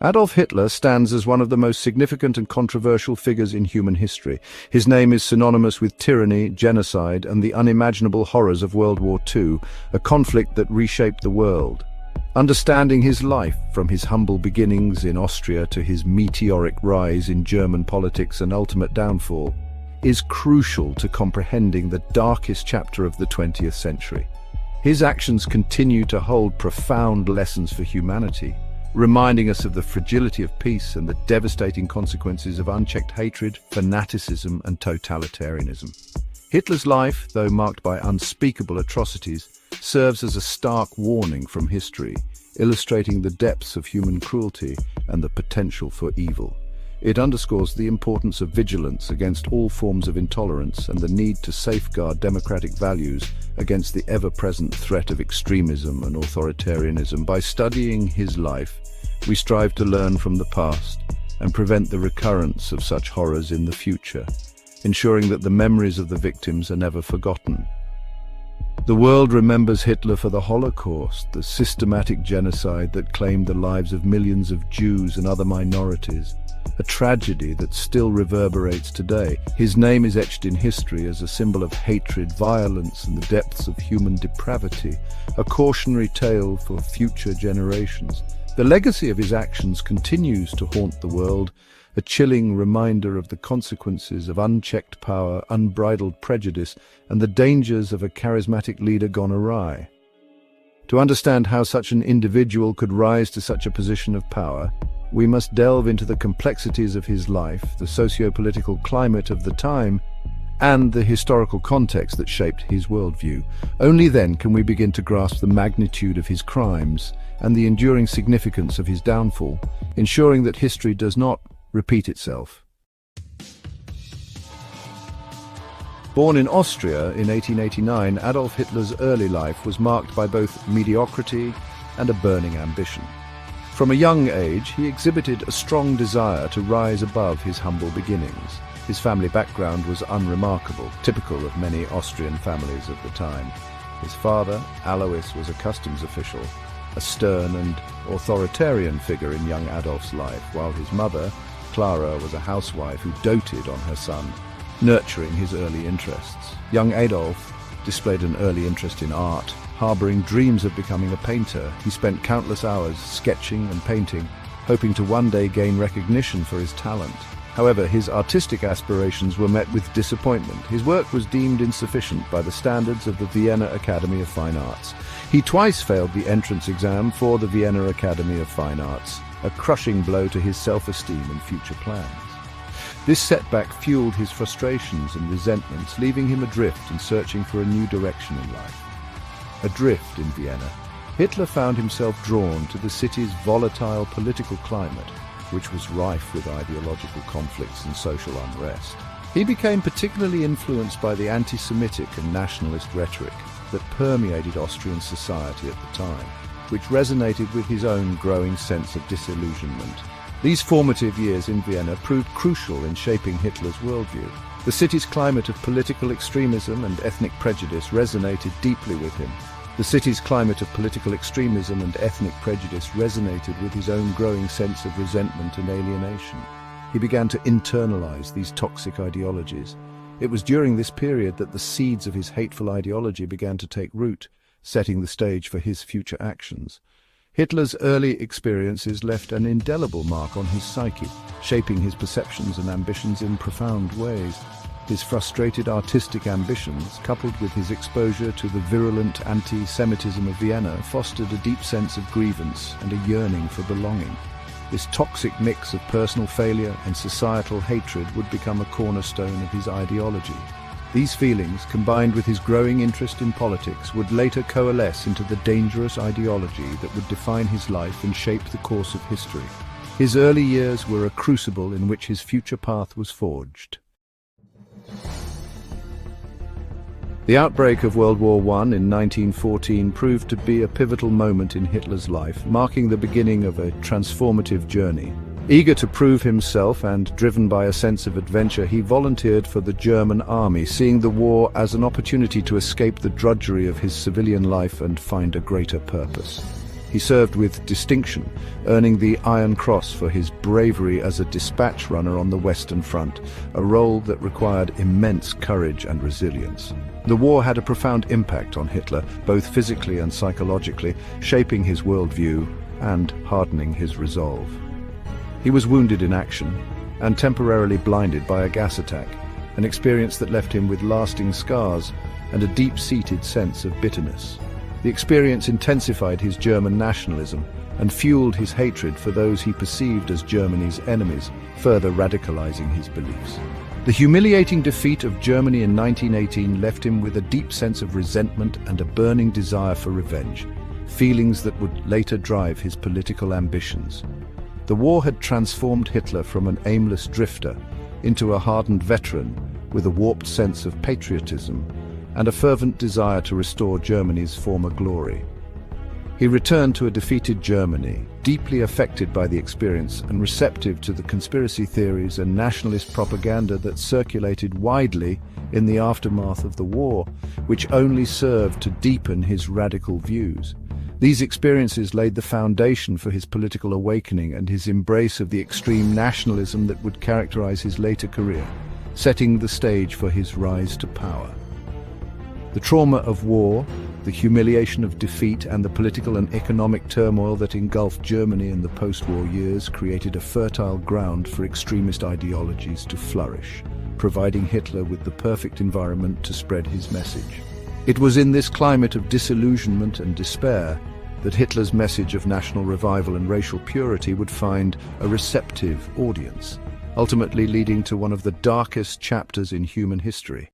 Adolf Hitler stands as one of the most significant and controversial figures in human history. His name is synonymous with tyranny, genocide, and the unimaginable horrors of World War II, a conflict that reshaped the world. Understanding his life, from his humble beginnings in Austria to his meteoric rise in German politics and ultimate downfall, is crucial to comprehending the darkest chapter of the 20th century. His actions continue to hold profound lessons for humanity, reminding us of the fragility of peace and the devastating consequences of unchecked hatred, fanaticism, and totalitarianism. Hitler's life, though marked by unspeakable atrocities, serves as a stark warning from history, illustrating the depths of human cruelty and the potential for evil. It underscores the importance of vigilance against all forms of intolerance and the need to safeguard democratic values against the ever-present threat of extremism and authoritarianism. By studying his life, we strive to learn from the past and prevent the recurrence of such horrors in the future, ensuring that the memories of the victims are never forgotten. The world remembers Hitler for the Holocaust, the systematic genocide that claimed the lives of millions of Jews and other minorities, a tragedy that still reverberates today. His name is etched in history as a symbol of hatred, violence, and the depths of human depravity, a cautionary tale for future generations. The legacy of his actions continues to haunt the world, a chilling reminder of the consequences of unchecked power, unbridled prejudice, and the dangers of a charismatic leader gone awry. To understand how such an individual could rise to such a position of power, we must delve into the complexities of his life, the socio-political climate of the time, and the historical context that shaped his worldview. Only then can we begin to grasp the magnitude of his crimes and the enduring significance of his downfall, ensuring that history does not repeat itself. Born in Austria in 1889, Adolf Hitler's early life was marked by both mediocrity and a burning ambition. From a young age, he exhibited a strong desire to rise above his humble beginnings. His family background was unremarkable, typical of many Austrian families of the time. His father, Alois, was a customs official, a stern and authoritarian figure in young Adolf's life, while his mother, Clara, was a housewife who doted on her son, nurturing his early interests. Young Adolf displayed an early interest in art. Harboring dreams of becoming a painter, he spent countless hours sketching and painting, hoping to one day gain recognition for his talent. However, his artistic aspirations were met with disappointment. His work was deemed insufficient by the standards of the Vienna Academy of Fine Arts. He twice failed the entrance exam for the Vienna Academy of Fine Arts, a crushing blow to his self-esteem and future plans. This setback fueled his frustrations and resentments, leaving him adrift and searching for a new direction in life. Adrift in Vienna, Hitler found himself drawn to the city's volatile political climate, which was rife with ideological conflicts and social unrest. He became particularly influenced by the anti-Semitic and nationalist rhetoric that permeated Austrian society at the time, which resonated with his own growing sense of disillusionment. These formative years in Vienna proved crucial in shaping Hitler's worldview. The city's climate of political extremism and ethnic prejudice resonated deeply with him. With his own growing sense of resentment and alienation. He began to internalize these toxic ideologies. It was during this period that the seeds of his hateful ideology began to take root, setting the stage for his future actions. Hitler's early experiences left an indelible mark on his psyche, shaping his perceptions and ambitions in profound ways. His frustrated artistic ambitions, coupled with his exposure to the virulent anti-Semitism of Vienna, fostered a deep sense of grievance and a yearning for belonging. This toxic mix of personal failure and societal hatred would become a cornerstone of his ideology. These feelings, combined with his growing interest in politics, would later coalesce into the dangerous ideology that would define his life and shape the course of history. His early years were a crucible in which his future path was forged. The outbreak of World War I in 1914 proved to be a pivotal moment in Hitler's life, marking the beginning of a transformative journey. Eager to prove himself and driven by a sense of adventure, he volunteered for the German army, seeing the war as an opportunity to escape the drudgery of his civilian life and find a greater purpose. He served with distinction, earning the Iron Cross for his bravery as a dispatch runner on the Western Front, a role that required immense courage and resilience. The war had a profound impact on Hitler, both physically and psychologically, shaping his worldview and hardening his resolve. He was wounded in action and temporarily blinded by a gas attack, an experience that left him with lasting scars and a deep-seated sense of bitterness. The experience intensified his German nationalism and fueled his hatred for those he perceived as Germany's enemies, further radicalizing his beliefs. The humiliating defeat of Germany in 1918 left him with a deep sense of resentment and a burning desire for revenge, feelings that would later drive his political ambitions. The war had transformed Hitler from an aimless drifter into a hardened veteran with a warped sense of patriotism and a fervent desire to restore Germany's former glory. He returned to a defeated Germany, deeply affected by the experience and receptive to the conspiracy theories and nationalist propaganda that circulated widely in the aftermath of the war, which only served to deepen his radical views. These experiences laid the foundation for his political awakening and his embrace of the extreme nationalism that would characterize his later career, setting the stage for his rise to power. The trauma of war, the humiliation of defeat, and the political and economic turmoil that engulfed Germany in the post-war years created a fertile ground for extremist ideologies to flourish, providing Hitler with the perfect environment to spread his message. It was in this climate of disillusionment and despair that Hitler's message of national revival and racial purity would find a receptive audience, ultimately leading to one of the darkest chapters in human history.